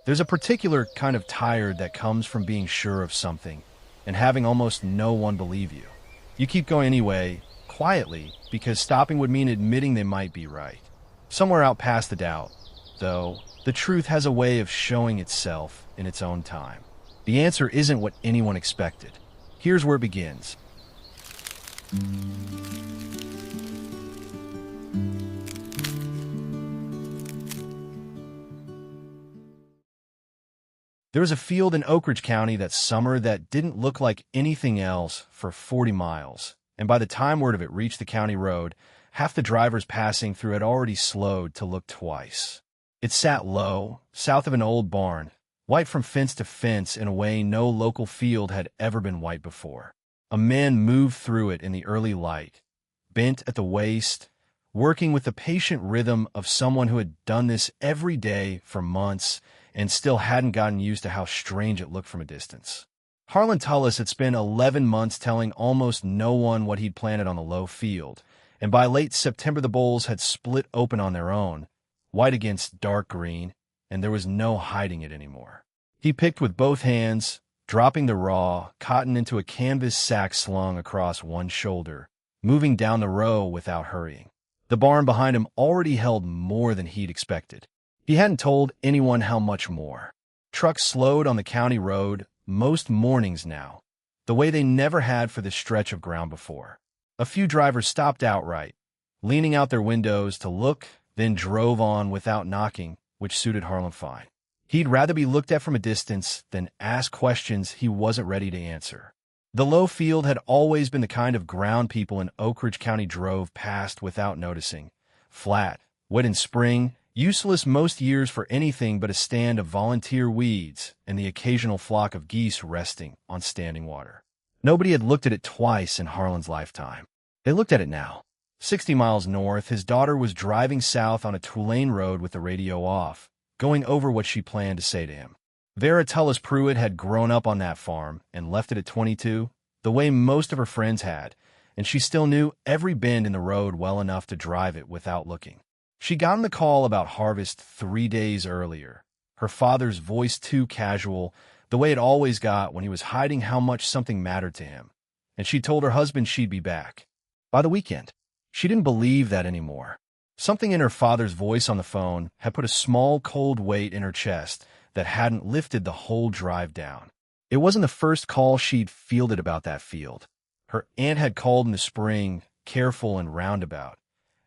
There's a particular kind of tired that comes from being sure of something and having almost no one believe you. You keep going anyway, quietly, because stopping would mean admitting they might be right. Somewhere out past the doubt, though, the truth has a way of showing itself in its own time. The answer isn't what anyone expected. Here's where it begins. There was a field in Oakridge County that summer that didn't look like anything else for 40 miles, and by the time word of it reached the county road, half the drivers passing through had already slowed to look twice. It sat low, south of an old barn, white from fence to fence in a way no local field had ever been white before. A man moved through it in the early light, bent at the waist, working with the patient rhythm of someone who had done this every day for months and still hadn't gotten used to how strange it looked from a distance. Harlan Tullis had spent 11 months telling almost no one what he'd planted on the low field, and by late September the bolls had split open on their own, white against dark green, and there was no hiding it anymore. He picked with both hands, dropping the raw cotton into a canvas sack slung across one shoulder, moving down the row without hurrying. The barn behind him already held more than he'd expected. He hadn't told anyone how much more. Trucks slowed on the county road most mornings now, the way they never had for this stretch of ground before. A few drivers stopped outright, leaning out their windows to look, then drove on without knocking, which suited Harlan fine. He'd rather be looked at from a distance than ask questions he wasn't ready to answer. The low field had always been the kind of ground people in Oakridge County drove past without noticing. Flat, wet in spring, useless most years for anything but a stand of volunteer weeds and the occasional flock of geese resting on standing water. Nobody had looked at it twice in Harlan's lifetime. They looked at it now. 60 miles north, his daughter was driving south on a two-lane road with the radio off, going over what she planned to say to him. Vera Tullis Pruitt had grown up on that farm and left it at 22, the way most of her friends had, and she still knew every bend in the road well enough to drive it without looking. She got on the call about harvest 3 days earlier, her father's voice too casual, the way it always got when he was hiding how much something mattered to him, and she told her husband she'd be back by the weekend. She didn't believe that anymore. Something in her father's voice on the phone had put a small cold weight in her chest that hadn't lifted the whole drive down. It wasn't the first call she'd fielded about that field. Her aunt had called in the spring, careful and roundabout,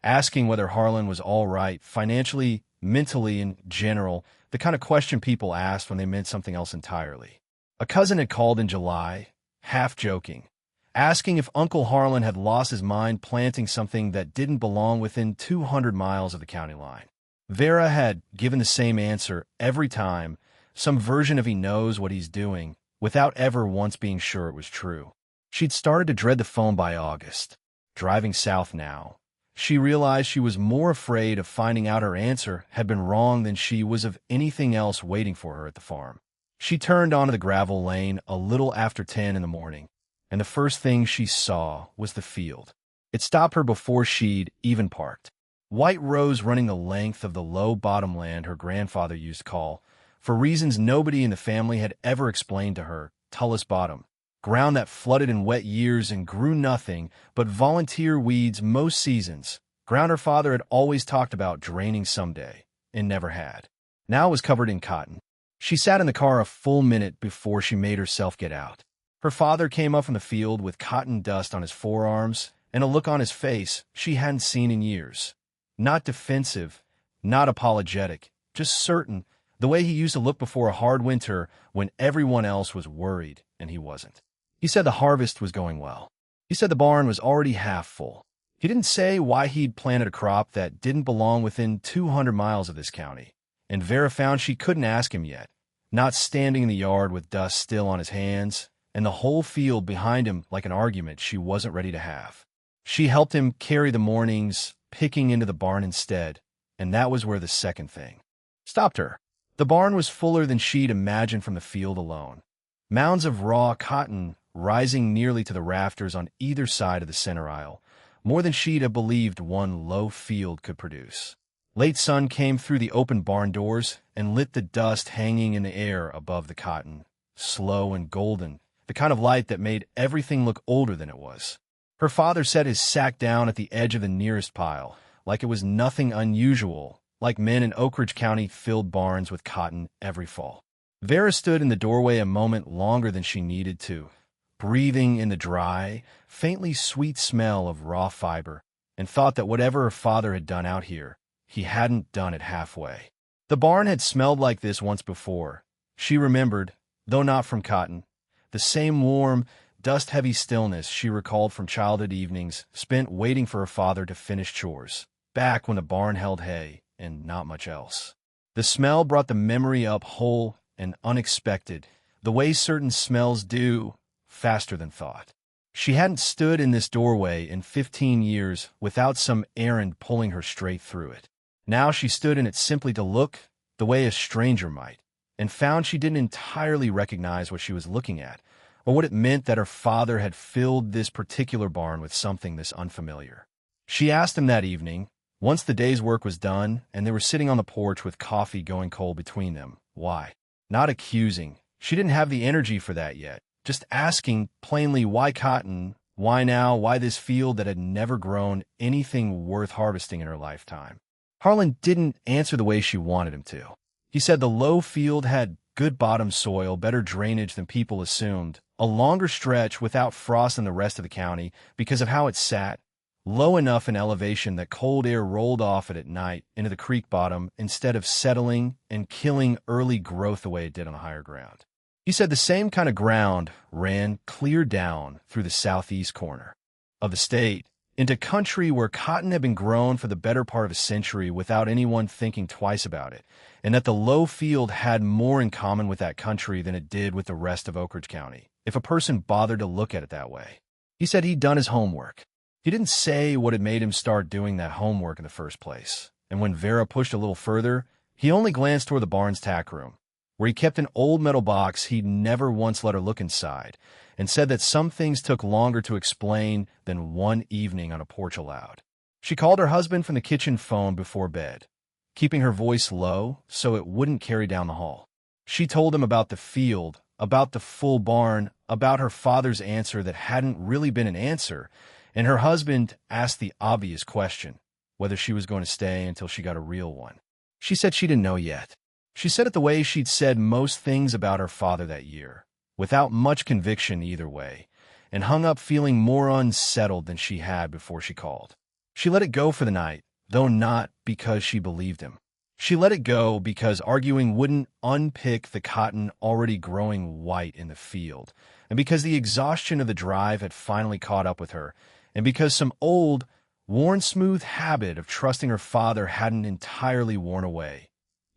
asking whether Harlan was all right, financially, mentally, in general, the kind of question people asked when they meant something else entirely. A cousin had called in July, half joking, asking if Uncle Harlan had lost his mind planting something that didn't belong within 200 miles of the county line. Vera had given the same answer every time, some version of he knows what he's doing, without ever once being sure it was true. She'd started to dread the phone by August. Driving south now, she realized she was more afraid of finding out her answer had been wrong than she was of anything else waiting for her at the farm. She turned onto the gravel lane a little after 10 in the morning, and the first thing she saw was the field. It stopped her before she'd even parked. White rows running the length of the low bottomland her grandfather used to call, for reasons nobody in the family had ever explained to her, Tullis Bottom. Ground that flooded in wet years and grew nothing but volunteer weeds most seasons. Ground her father had always talked about draining someday, and never had. Now it was covered in cotton. She sat in the car a full minute before she made herself get out. Her father came up from the field with cotton dust on his forearms and a look on his face she hadn't seen in years. Not defensive, not apologetic, just certain, the way he used to look before a hard winter when everyone else was worried and he wasn't. He said the harvest was going well. He said the barn was already half full. He didn't say why he'd planted a crop that didn't belong within 200 miles of this county, and Vera found she couldn't ask him yet, not standing in the yard with dust still on his hands, and the whole field behind him like an argument she wasn't ready to have. She helped him carry the mornings, picking into the barn instead, and that was where the second thing stopped her. The barn was fuller than she'd imagined from the field alone. Mounds of raw cotton rising nearly to the rafters on either side of the center aisle, more than she'd have believed one low field could produce. Late sun came through the open barn doors and lit the dust hanging in the air above the cotton, slow and golden, the kind of light that made everything look older than it was. Her father set his sack down at the edge of the nearest pile, like it was nothing unusual, like men in Oakridge County filled barns with cotton every fall. Vera stood in the doorway a moment longer than she needed to, breathing in the dry, faintly sweet smell of raw fiber, and thought that whatever her father had done out here, he hadn't done it halfway. The barn had smelled like this once before. She remembered, though not from cotton, the same warm, dust-heavy stillness she recalled from childhood evenings spent waiting for her father to finish chores, back when the barn held hay and not much else. The smell brought the memory up whole and unexpected, the way certain smells do, faster than thought. She hadn't stood in this doorway in 15 years without some errand pulling her straight through it. Now she stood in it simply to look, the way a stranger might, and found she didn't entirely recognize what she was looking at, or what it meant that her father had filled this particular barn with something this unfamiliar. She asked him that evening, once the day's work was done and they were sitting on the porch with coffee going cold between them, why. Not accusing. She didn't have the energy for that yet. Just asking plainly why cotton, why now, why this field that had never grown anything worth harvesting in her lifetime. Harlan didn't answer the way she wanted him to. He said the low field had good bottom soil, better drainage than people assumed, a longer stretch without frost than the rest of the county because of how it sat, low enough in elevation that cold air rolled off it at night into the creek bottom instead of settling and killing early growth the way it did on the higher ground. He said the same kind of ground ran clear down through the southeast corner of the state into country where cotton had been grown for the better part of a century without anyone thinking twice about it, and that the low field had more in common with that country than it did with the rest of Oakridge County, if a person bothered to look at it that way. He said he'd done his homework. He didn't say what had made him start doing that homework in the first place, and when Vera pushed a little further, he only glanced toward the barn's tack room, where he kept an old metal box he'd never once let her look inside, and said that some things took longer to explain than one evening on a porch aloud. She called her husband from the kitchen phone before bed, keeping her voice low so it wouldn't carry down the hall. She told him about the field, about the full barn, about her father's answer that hadn't really been an answer, and her husband asked the obvious question, whether she was going to stay until she got a real one. She said she didn't know yet. She said it the way she'd said most things about her father that year, without much conviction either way, and hung up feeling more unsettled than she had before she called. She let it go for the night, though not because she believed him. She let it go because arguing wouldn't unpick the cotton already growing white in the field, and because the exhaustion of the drive had finally caught up with her, and because some old, worn-smooth habit of trusting her father hadn't entirely worn away,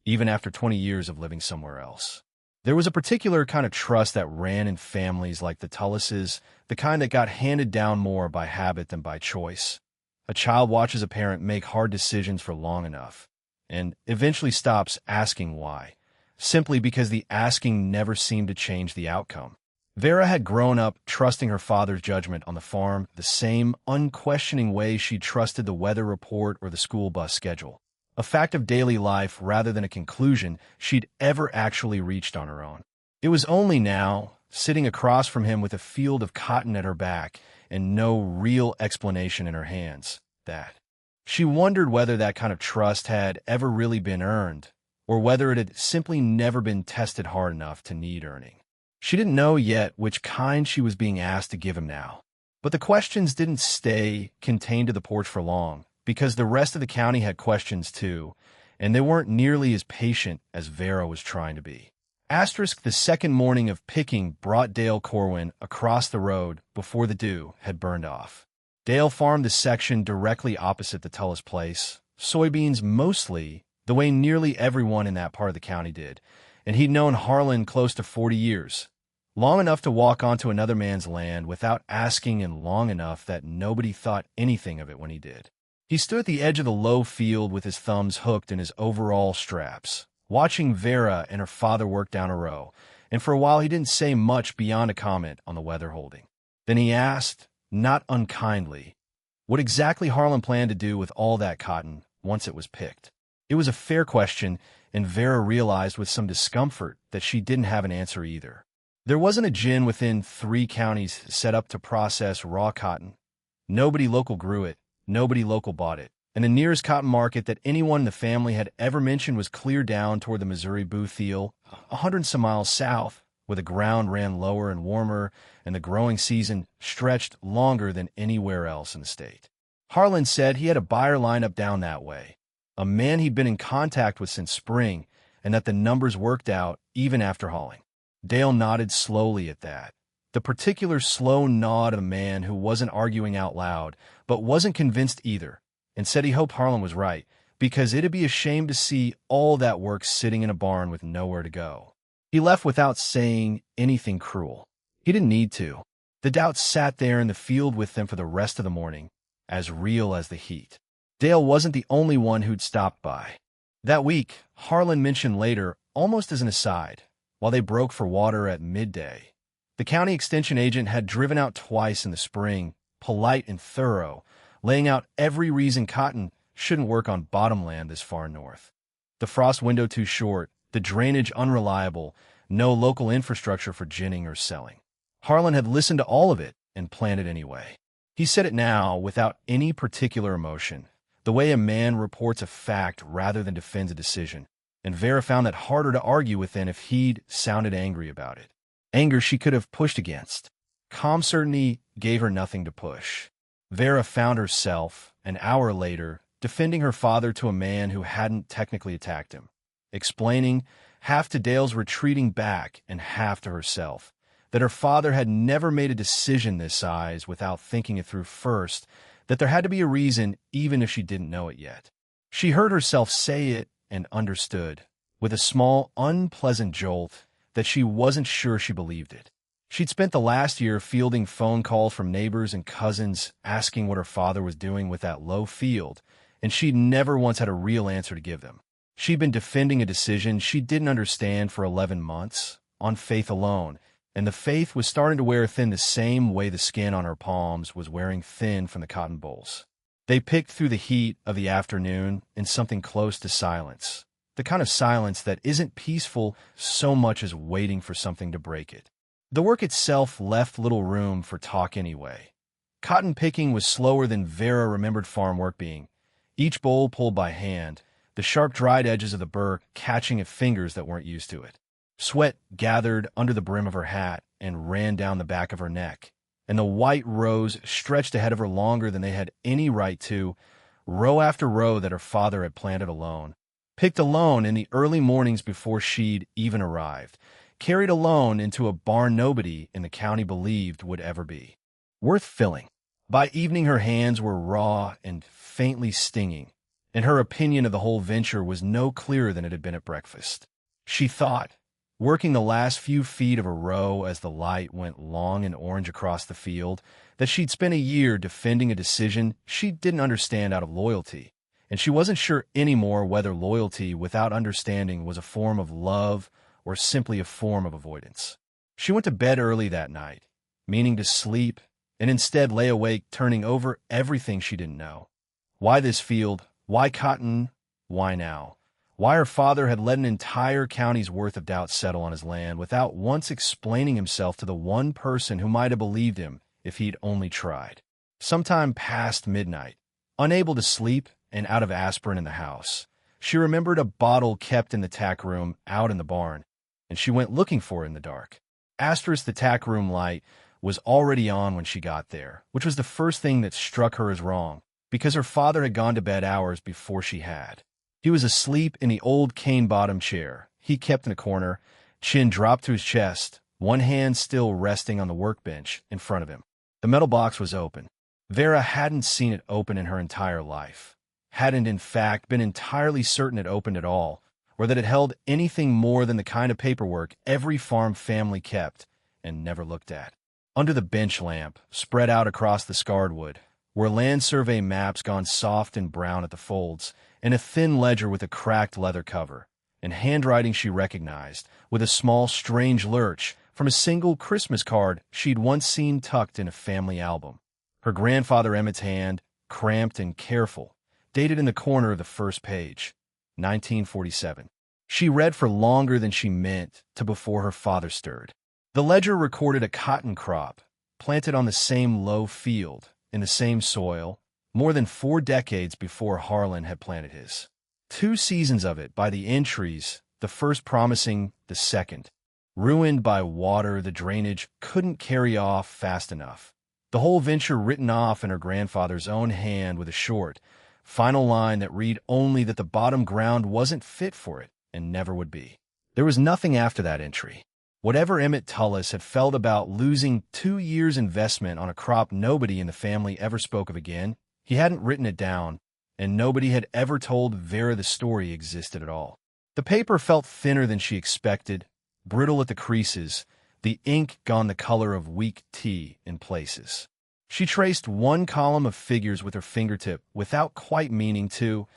even after 20 years of living somewhere else. There was a particular kind of trust that ran in families like the Tullises, the kind that got handed down more by habit than by choice. A child watches a parent make hard decisions for long enough, and eventually stops asking why, simply because the asking never seemed to change the outcome. Vera had grown up trusting her father's judgment on the farm the same unquestioning way she trusted the weather report or the school bus schedule, a fact of daily life rather than a conclusion she'd ever actually reached on her own. It was only now, sitting across from him with a field of cotton at her back and no real explanation in her hands, that she wondered whether that kind of trust had ever really been earned, or whether it had simply never been tested hard enough to need earning. She didn't know yet which kind she was being asked to give him now. But the questions didn't stay contained to the porch for long, because the rest of the county had questions too, and they weren't nearly as patient as Vera was trying to be. The second morning of picking brought Dale Corwin across the road before the dew had burned off. Dale farmed the section directly opposite the Tullis place, soybeans mostly, the way nearly everyone in that part of the county did, and he'd known Harlan close to 40 years. Long enough to walk onto another man's land without asking, and long enough that nobody thought anything of it when he did. He stood at the edge of the low field with his thumbs hooked in his overall straps, watching Vera and her father work down a row, and for a while he didn't say much beyond a comment on the weather holding. Then he asked, not unkindly, what exactly Harlan planned to do with all that cotton once it was picked. It was a fair question, and Vera realized with some discomfort that she didn't have an answer either. There wasn't a gin within 3 counties set up to process raw cotton. Nobody local grew it, nobody local bought it, and the nearest cotton market that anyone in the family had ever mentioned was clear down toward the Missouri Bootheel, 100 miles south, where the ground ran lower and warmer, and the growing season stretched longer than anywhere else in the state. Harlan said he had a buyer lined up down that way, a man he'd been in contact with since spring, and that the numbers worked out even after hauling. Dale nodded slowly at that, the particular slow nod of a man who wasn't arguing out loud, but wasn't convinced either, and said he hoped Harlan was right, because it'd be a shame to see all that work sitting in a barn with nowhere to go. He left without saying anything cruel. He didn't need to. The doubt sat there in the field with them for the rest of the morning, as real as the heat. Dale wasn't the only one who'd stopped by. That week, Harlan mentioned later, almost as an aside, while they broke for water at midday. The county extension agent had driven out twice in the spring, polite and thorough, laying out every reason cotton shouldn't work on bottomland this far north. The frost window too short, the drainage unreliable, no local infrastructure for ginning or selling. Harlan had listened to all of it and planned it anyway. He said it now without any particular emotion, the way a man reports a fact rather than defends a decision, and Vera found that harder to argue with than if he'd sounded angry about it. Anger she could have pushed against. Calm certainty gave her nothing to push. Vera found herself, an hour later, defending her father to a man who hadn't technically attacked him, explaining, half to Dale's retreating back and half to herself, that her father had never made a decision this size without thinking it through first, that there had to be a reason even if she didn't know it yet. She heard herself say it and understood, with a small, unpleasant jolt, that she wasn't sure she believed it. She'd spent the last year fielding phone calls from neighbors and cousins asking what her father was doing with that low field, and she'd never once had a real answer to give them. She'd been defending a decision she didn't understand for 11 months, on faith alone, and the faith was starting to wear thin the same way the skin on her palms was wearing thin from the cotton bolls. They picked through the heat of the afternoon in something close to silence, the kind of silence that isn't peaceful so much as waiting for something to break it. The work itself left little room for talk anyway. Cotton picking was slower than Vera remembered farm work being, each boll pulled by hand, the sharp dried edges of the burr catching at fingers that weren't used to it. Sweat gathered under the brim of her hat and ran down the back of her neck, and the white rows stretched ahead of her longer than they had any right to, row after row that her father had planted alone. Picked alone in the early mornings before she'd even arrived, carried alone into a barn nobody in the county believed would ever be. Worth filling. By evening her hands were raw and faintly stinging, and her opinion of the whole venture was no clearer than it had been at breakfast. She thought, working the last few feet of a row as the light went long and orange across the field, that she'd spent a year defending a decision she didn't understand out of loyalty, and she wasn't sure anymore whether loyalty without understanding was a form of love or simply a form of avoidance. She went to bed early that night, meaning to sleep, and instead lay awake turning over everything she didn't know. Why this field? Why cotton? Why now? Why her father had let an entire county's worth of doubt settle on his land without once explaining himself to the one person who might have believed him if he'd only tried. Sometime past midnight, unable to sleep and out of aspirin in the house, she remembered a bottle kept in the tack room out in the barn, and she went looking for it in the dark. The tack room light was already on when she got there, which was the first thing that struck her as wrong, because her father had gone to bed hours before she had. He was asleep in the old cane-bottom chair he kept in a corner, chin dropped to his chest, one hand still resting on the workbench in front of him. The metal box was open. Vera hadn't seen it open in her entire life, hadn't in fact been entirely certain it opened at all, or that it held anything more than the kind of paperwork every farm family kept and never looked at. Under the bench lamp, spread out across the scarred wood, were land survey maps gone soft and brown at the folds, and a thin ledger with a cracked leather cover, and handwriting she recognized, with a small, strange lurch from a single Christmas card she'd once seen tucked in a family album. Her grandfather Emmett's hand, cramped and careful, dated in the corner of the first page. 1947. She read for longer than she meant to before her father stirred. The ledger recorded a cotton crop, planted on the same low field, in the same soil, more than 4 decades before Harlan had planted his. 2 seasons of it by the entries, the first promising, the second. Ruined by water, the drainage couldn't carry off fast enough. The whole venture written off in her grandfather's own hand with a short, final line that read only that the bottom ground wasn't fit for it and never would be. There was nothing after that entry. Whatever Emmett Tullis had felt about losing 2 years' investment on a crop nobody in the family ever spoke of again, he hadn't written it down, and nobody had ever told Vera the story existed at all. The paper felt thinner than she expected, brittle at the creases, the ink gone the color of weak tea in places. She traced 1 column of figures with her fingertip without quite meaning to,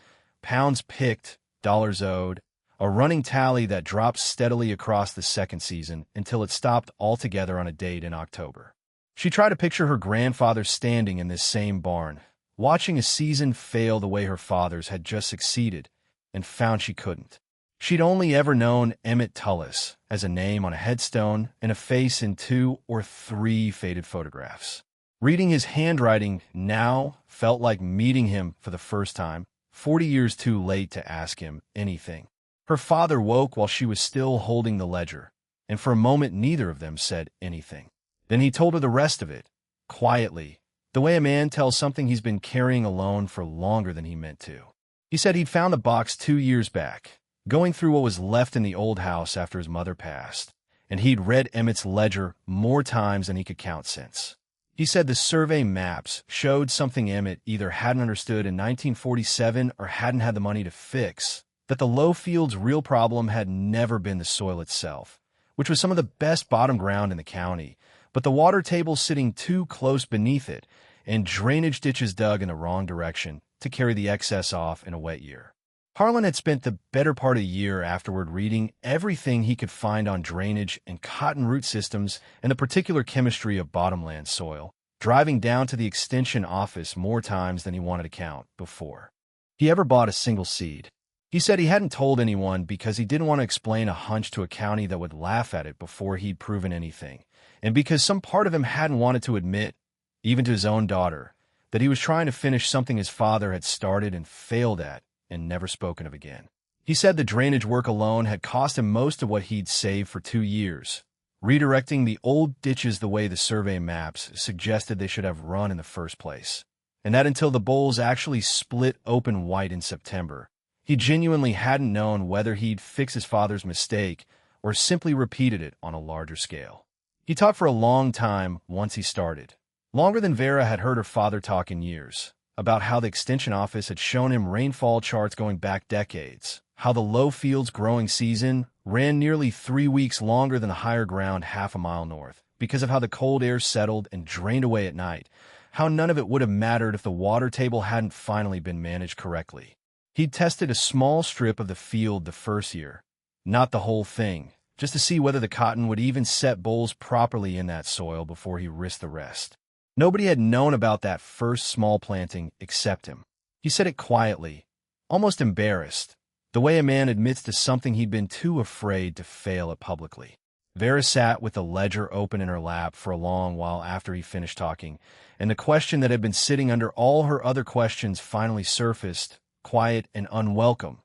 pounds picked, dollars owed, a running tally that dropped steadily across the second season until it stopped altogether on a date in October. She tried to picture her grandfather standing in this same barn, watching a season fail the way her father's had just succeeded, and found she couldn't. She'd only ever known Emmett Tullis as a name on a headstone and a face in 2 or 3 faded photographs. Reading his handwriting now felt like meeting him for the first time, 40 years too late to ask him anything. Her father woke while she was still holding the ledger, and for a moment neither of them said anything. Then he told her the rest of it, quietly, the way a man tells something he's been carrying alone for longer than he meant to. He said he'd found the box 2 years back, going through what was left in the old house after his mother passed, and he'd read Emmett's ledger more times than he could count since. He said the survey maps showed something Emmett either hadn't understood in 1947 or hadn't had the money to fix, that the low field's real problem had never been the soil itself, which was some of the best bottom ground in the county, but the water table sitting too close beneath it and drainage ditches dug in the wrong direction to carry the excess off in a wet year. Harlan had spent the better part of a year afterward reading everything he could find on drainage and cotton root systems and the particular chemistry of bottomland soil, driving down to the extension office more times than he wanted to count before he ever bought a single seed. He said he hadn't told anyone because he didn't want to explain a hunch to a county that would laugh at it before he'd proven anything, and because some part of him hadn't wanted to admit, even to his own daughter, that he was trying to finish something his father had started and failed at and never spoken of again. He said the drainage work alone had cost him most of what he'd saved for 2 years, redirecting the old ditches the way the survey maps suggested they should have run in the first place, and that until the bowls actually split open white in September, he genuinely hadn't known whether he'd fix his father's mistake or simply repeated it on a larger scale. He taught for a long time once he started, longer than Vera had heard her father talk in years, about how the extension office had shown him rainfall charts going back decades, how the low field's growing season ran nearly 3 weeks longer than the higher ground half a mile north, because of how the cold air settled and drained away at night, how none of it would have mattered if the water table hadn't finally been managed correctly. He'd tested a small strip of the field the first year, not the whole thing, just to see whether the cotton would even set bowls properly in that soil before he risked the rest. Nobody had known about that first small planting except him. He said it quietly, almost embarrassed, the way a man admits to something he'd been too afraid to fail at publicly. Vera sat with the ledger open in her lap for a long while after he finished talking, and the question that had been sitting under all her other questions finally surfaced, quiet and unwelcome.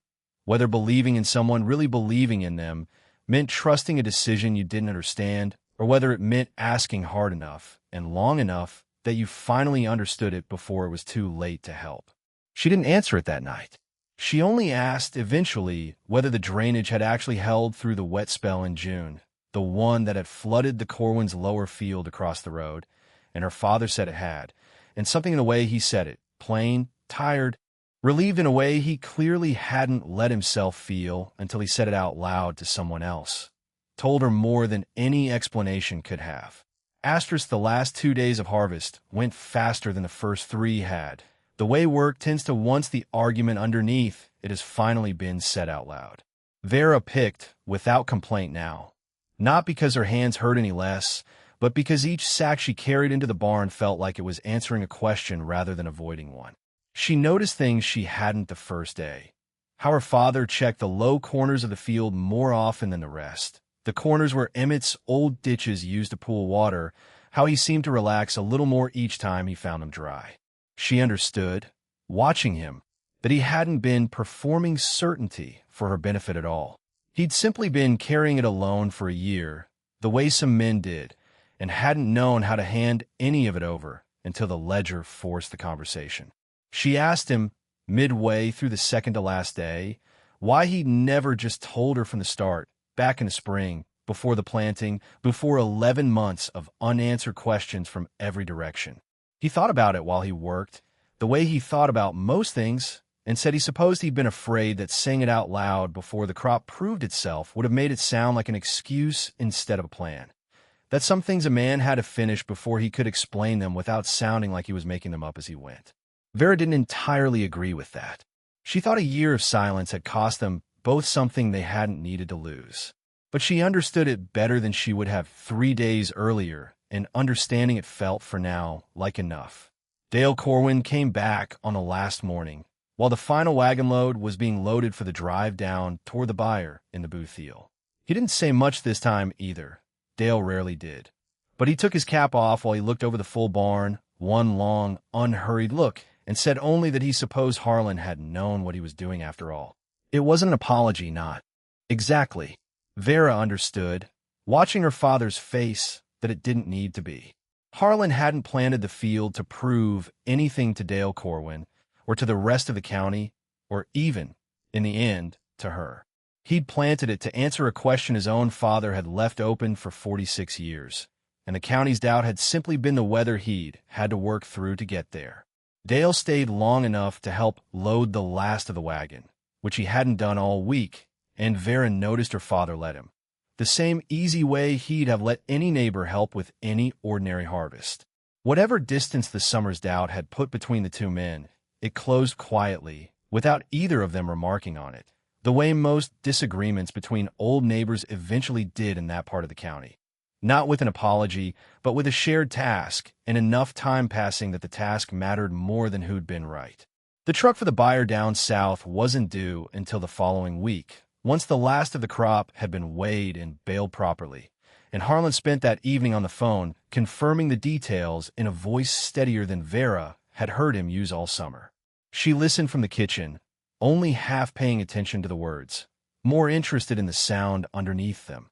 Whether believing in someone really believing in them meant trusting a decision you didn't understand, or whether it meant asking hard enough and long enough that you finally understood it before it was too late to help. She didn't answer it that night. She only asked, eventually, whether the drainage had actually held through the wet spell in June, the one that had flooded the Corwins' lower field across the road, and her father said it had, and something in the way he said it, plain, tired, relieved in a way he clearly hadn't let himself feel until he said it out loud to someone else, told her more than any explanation could have. Asterisk, the last 2 days of harvest went faster than the first 3 had. The way work tends to, once the argument underneath it has finally been said out loud. Vera picked without complaint now, not because her hands hurt any less, but because each sack she carried into the barn felt like it was answering a question rather than avoiding one. She noticed things she hadn't the first day. how her father checked the low corners of the field more often than the rest, the corners where Emmett's old ditches used to pool water, how he seemed to relax a little more each time he found them dry. She understood, watching him, that he hadn't been performing certainty for her benefit at all. He'd simply been carrying it alone for a year, the way some men did, and hadn't known how to hand any of it over until the ledger forced the conversation. She asked him, midway through the second-to-last day, why he'd never just told her from the start, back in the spring, before the planting, before 11 months of unanswered questions from every direction. He thought about it while he worked, the way he thought about most things, and said he supposed he'd been afraid that saying it out loud before the crop proved itself would have made it sound like an excuse instead of a plan. That some things a man had to finish before he could explain them without sounding like he was making them up as he went. Vera didn't entirely agree with that. She thought a year of silence had cost them both something they hadn't needed to lose. But she understood it better than she would have 3 days earlier, and understanding it felt, for now, like enough. Dale Corwin came back on the last morning, while the final wagon load was being loaded for the drive down toward the buyer in the Boothfield. He didn't say much this time either. Dale rarely did. But he took his cap off while he looked over the full barn, one long, unhurried look, and said only that he supposed Harlan had known what he was doing after all. It wasn't an apology, not exactly. Vera understood, watching her father's face, that it didn't need to be. Harlan hadn't planted the field to prove anything to Dale Corwin, or to the rest of the county, or even, in the end, to her. He'd planted it to answer a question his own father had left open for 46 years, and the county's doubt had simply been the weather he'd had to work through to get there. Dale stayed long enough to help load the last of the wagon, which he hadn't done all week, and Vera noticed her father let him. The same easy way he'd have let any neighbor help with any ordinary harvest. Whatever distance the summer's doubt had put between the two men, it closed quietly, without either of them remarking on it, the way most disagreements between old neighbors eventually did in that part of the county. Not with an apology, but with a shared task, and enough time passing that the task mattered more than who'd been right. The truck for the buyer down south wasn't due until the following week, once the last of the crop had been weighed and baled properly, and Harlan spent that evening on the phone, confirming the details in a voice steadier than Vera had heard him use all summer. She listened from the kitchen, only half paying attention to the words, more interested in the sound underneath them.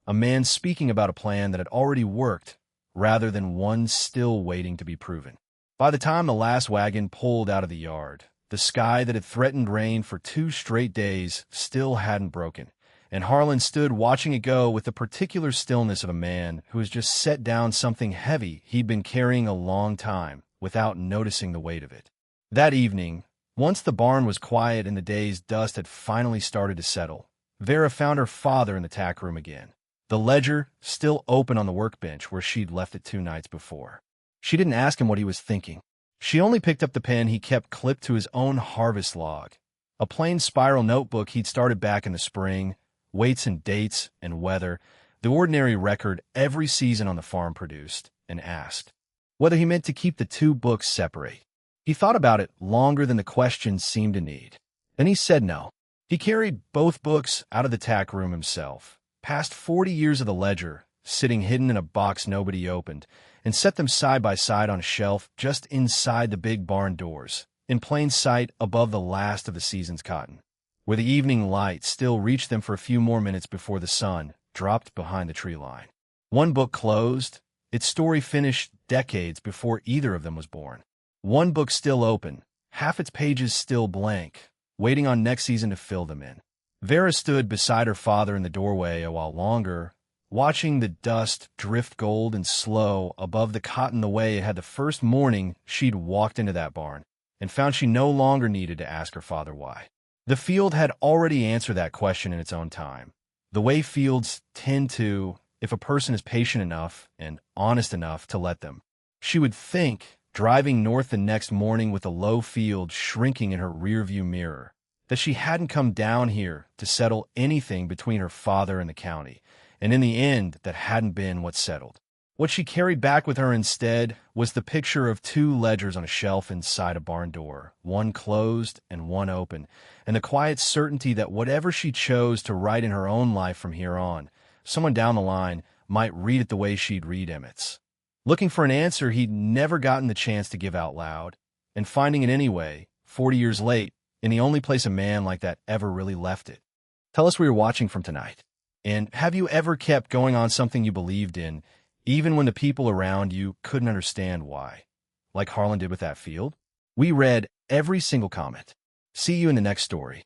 A man speaking about a plan that had already worked, rather than one still waiting to be proven. By the time the last wagon pulled out of the yard, the sky that had threatened rain for 2 straight days still hadn't broken, and Harlan stood watching it go with the particular stillness of a man who has just set down something heavy he'd been carrying a long time without noticing the weight of it. That evening, once the barn was quiet and the day's dust had finally started to settle, Vera found her father in the tack room again, the ledger still open on the workbench where she'd left it 2 nights before. She didn't ask him what he was thinking. She only picked up the pen he kept clipped to his own harvest log, a plain spiral notebook he'd started back in the spring, weights and dates and weather, the ordinary record every season on the farm produced, and asked whether he meant to keep the 2 books separate. He thought about it longer than the question seemed to need. Then he said no. He carried both books out of the tack room himself, past 40 years of the ledger, sitting hidden in a box nobody opened, and set them side by side on a shelf just inside the big barn doors, in plain sight above the last of the season's cotton, where the evening light still reached them for a few more minutes before the sun dropped behind the tree line. One book closed, its story finished decades before either of them was born. One book still open, half its pages still blank, waiting on next season to fill them in. Vera stood beside her father in the doorway a while longer, watching the dust drift gold and slow above the cotton the way it had the first morning she'd walked into that barn, and found she no longer needed to ask her father why. The field had already answered that question in its own time, the way fields tend to, if a person is patient enough and honest enough to let them. She would think, driving north the next morning with the low field shrinking in her rearview mirror, that she hadn't come down here to settle anything between her father and the county, and in the end that hadn't been what settled. What she carried back with her instead was the picture of two ledgers on a shelf inside a barn door, one closed and one open, and the quiet certainty that whatever she chose to write in her own life from here on, someone down the line might read it the way she'd read Emmett's. Looking for an answer he'd never gotten the chance to give out loud, and finding it anyway, 40 years late, in the only place a man like that ever really left it. Tell us where you're watching from tonight. And have you ever kept going on something you believed in, even when the people around you couldn't understand why? Like Harlan did with that field? We read every single comment. See you in the next story.